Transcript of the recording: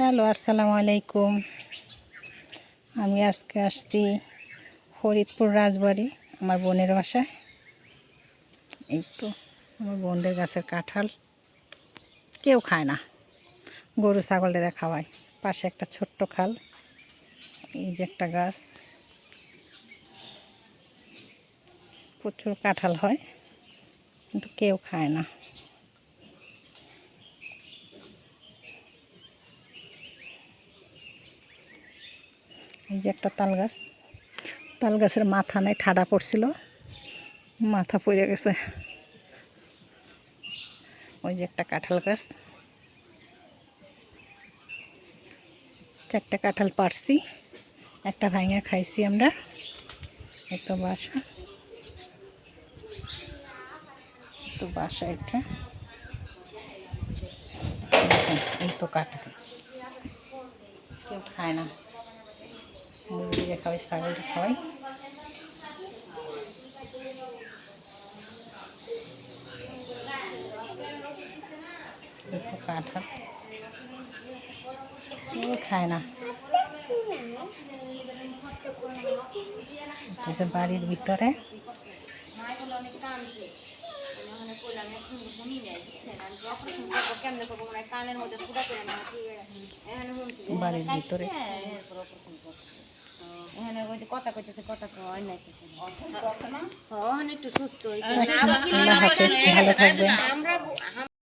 Hello, আসসালামু আলাইকুম। আমি আজকে আসছি ফরিদপুর রাজবাড়ি, আমার বোনের বাসায়। এই তো আমার বোনদের গাছের কাঁঠাল কেউ খায় না, গরু ছাগলদের খাওয়ায়। পাশে একটা ছোট্ট খাল, এই যে একটা গাছ, প্রচুর কাঁঠাল হয় কিন্তু কেউ খায় না। এই যে একটা তাল গাছ, তাল গাছের মাথা নাই, ঠাডা পড়ছিল, মাথা পড়ে গেছে। ওই যে একটা কাঁঠাল গাছ, 4টা কাঁঠাল পারছি, একটা ভাঙা খাইছি আমরা। এই তো বাসা, তো বাসা এটা, এই তো কাঁঠাল কেউ খায় না, মুরগিকে খাওয়াই, ছাগলকে খাওয়াই। এই তো কাঁঠাল কেউ খায় না। এটা বাড়ির ভিতরে, বাড়ির ভিতরে কথা কইতেছে, কথা কয় না একটু সুস্থ আল্লাহ হাফেজ, ভালো থাকবেন। আমরা